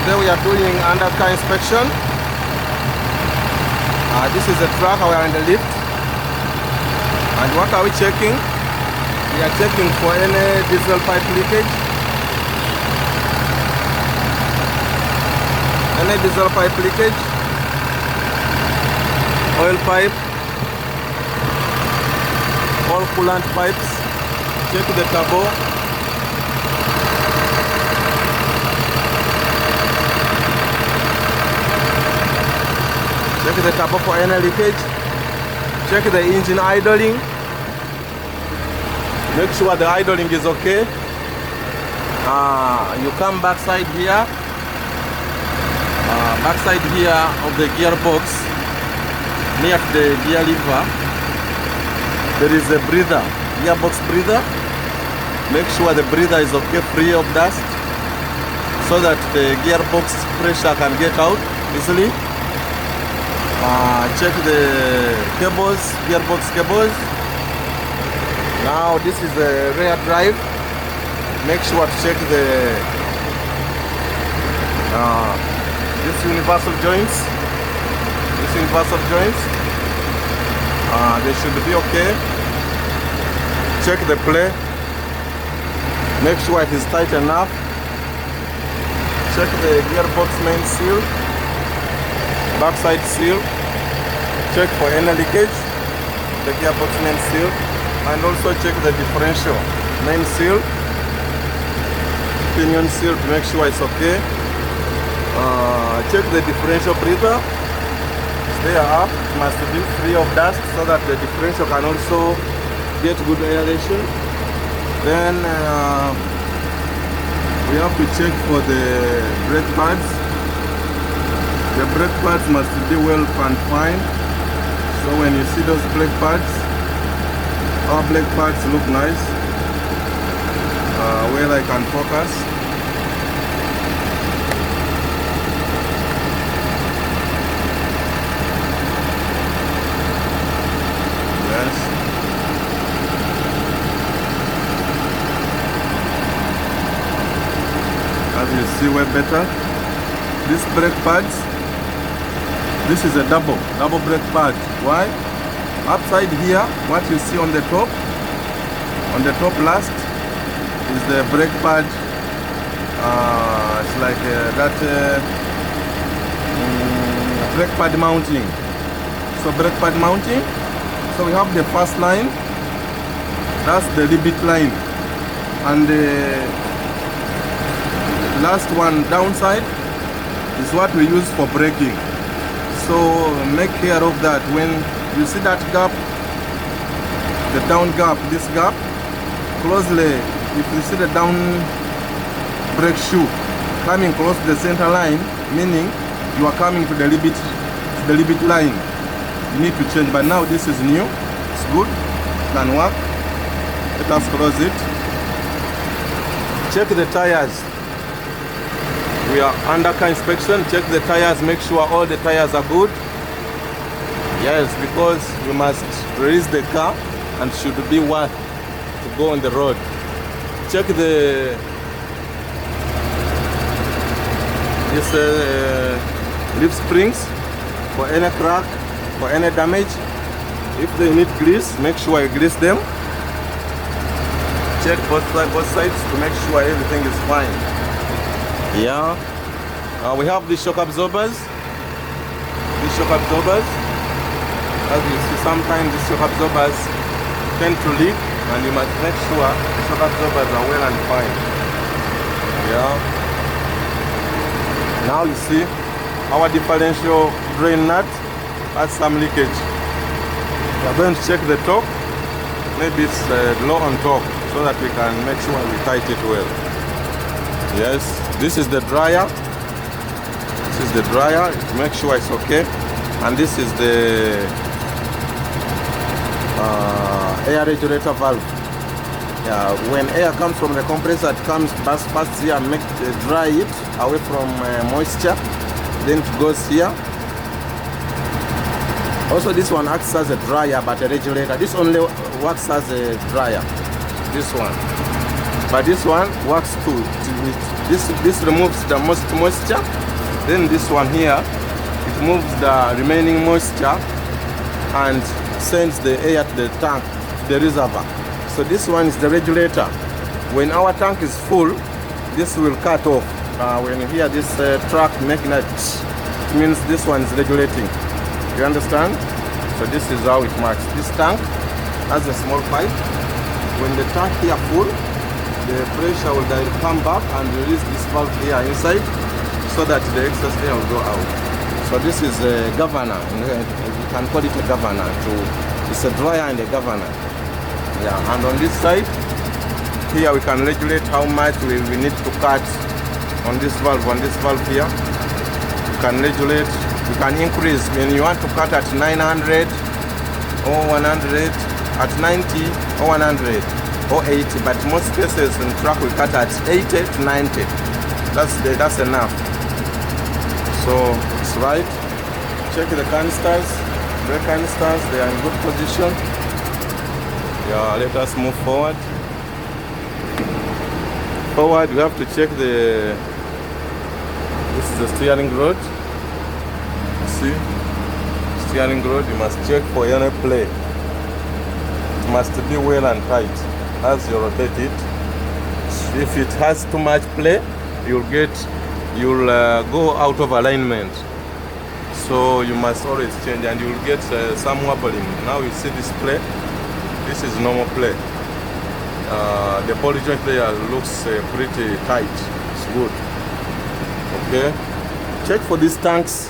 Today we are doing undercar inspection. This is the truck, we are in the lift. And what are we checking? We are checking for any diesel pipe leakage. Any diesel pipe leakage, oil pipe, all coolant pipes. Check the turbo. Check the turbo for any leakage. Check the engine idling. Make sure the idling is okay. You come backside here. Backside here of the gearbox, near the gear lever, there is a breather, gearbox breather. Make sure the breather is okay, free of dust, so that the gearbox pressure can get out easily. Check the cables, gearbox cables. Now this is the rear drive. Make sure to check this universal joints. They should be okay. Check the play. Make sure it is tight enough. Check the gearbox main seal, backside seal. Check for any leakage, the gearbox main seal, and also check the differential main seal, pinion seal to make sure it's okay. Check the differential breather. Stay up, it must be free of dust so that the differential can also get good aeration. Then we have to check for the brake pads. The brake pads must be well confined. So when you see those brake pads, our brake pads look nice. Where I can focus. As you see way better, these brake pads, this is a double brake pad. Why? Upside here, what you see on the top last is the brake pad. It's like brake pad mounting. So brake pad mounting. So we have the first line, that's the limit line, and the last one downside is what we use for braking. So make care of that. When you see that gap, the down gap, this gap, closely, if you see the down brake shoe coming close to the center line, meaning you are coming to the limit line, you need to change. But now this is new, it's good, can work. Let us close it. Check the tires. We are under car inspection. Check the tires, make sure all the tires are good. Yes, because you must release the car and should be worth to go on the road. Check the leaf springs for any crack, for any damage. If they need grease, make sure you grease them. Check both sides to make sure everything is fine. Yeah, we have the shock absorbers. As you see, sometimes the shock absorbers tend to leak, and you must make sure the shock absorbers are well and fine. Yeah. Now you see our differential drain nut has some leakage. We are going to check the torque. Maybe it's low on torque, so that we can make sure we tight it well. Yes, this is the dryer. Make sure it's okay. And this is the air regulator valve. Yeah, when air comes from the compressor, it comes past here and dry it away from moisture. Then it goes here. Also, this one acts as a dryer, but a regulator. This only works as a dryer. This one. but this one works too. This removes the most moisture, then this one here, it moves the remaining moisture and sends the air to the tank, to the reservoir. So this one is the regulator. When our tank is full, this will cut off. When you hear this truck making that, it means this one is regulating. You understand? So this is how it works. This tank has a small pipe. When the tank here full, the pressure will come back and release this valve here inside so that the excess air will go out. So this is a governor. You can call it a governor. It's a dryer and a governor. Yeah, and on this side, here we can regulate how much we need to cut on this valve here. You can regulate, you can increase when you want to cut at 900 or 100, at 90 or 100 or 80, but most cases in truck we cut at 80 to 90. That's enough. So it's right. Check the canisters. The canisters, they are in good position. Yeah, let us move forward. Forward, you have to check this is the steering rod. See, steering rod, you must check for any play. It must be well and tight as you rotate it. If it has too much play, you'll go out of alignment. So you must always change, and you'll get some wobbling. Now you see this play. This is normal play. The body joint there looks pretty tight. It's good. Okay. Check for these tanks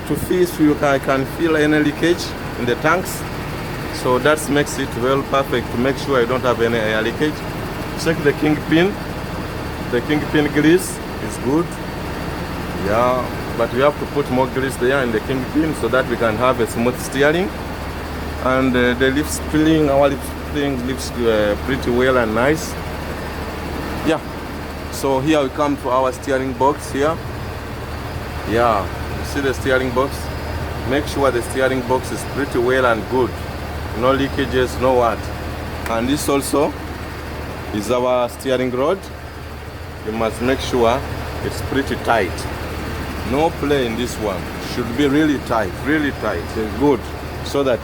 to see if you can feel any leakage in the tanks. So that makes it well perfect to make sure you don't have any air leakage. Check the kingpin. The kingpin grease is good. Yeah, but we have to put more grease there in the kingpin so that we can have a smooth steering. And the lip spring, our lip spring lifts pretty well and nice. Yeah, so here we come to our steering box here. Yeah, you see the steering box? Make sure the steering box is pretty well and good. No leakages, no what. And this also is our steering rod. You must make sure it's pretty tight. No play in this one. Should be really tight, good, so that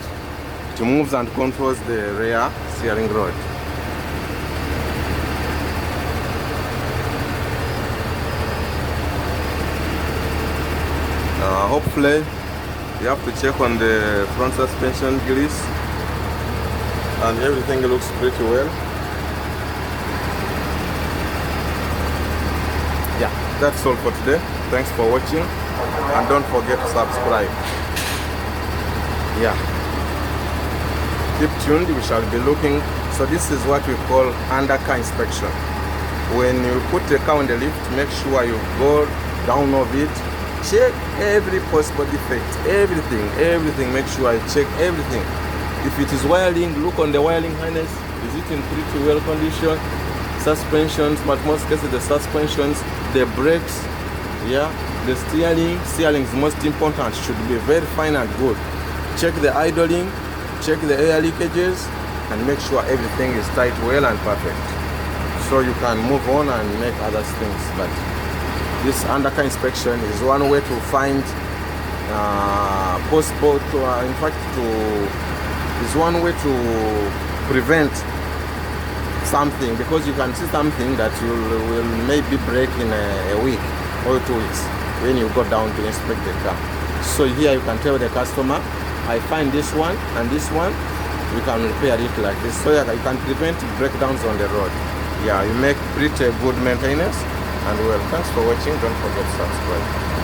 it moves and controls the rear steering rod. Hopefully you have to check on the front suspension grease, and everything looks pretty well. Yeah, that's all for today. Thanks for watching, and don't forget to subscribe. Yeah, keep tuned. We shall be looking. So this is what we call undercar inspection. When you put the car on the lift, make sure you go down of it, check every possible defect, everything. Make sure you check everything. If it is wiring, look on the wiring harness. Is it in pretty well condition? Suspensions, but most cases the suspensions, the brakes, yeah, the steering is most important, should be very fine and good. Check the idling, check the air leakages, and make sure everything is tight, well and perfect, so you can move on and make other things. But this undercar inspection is one way to find possible to, is one way to prevent something, because you can see something that will maybe break in a week or 2 weeks when you go down to inspect the car. So here you can tell the customer, I find this one and this one, we can repair it like this, so you can prevent breakdowns on the road. Yeah, you make pretty good maintenance. And well, thanks for watching. Don't forget to subscribe.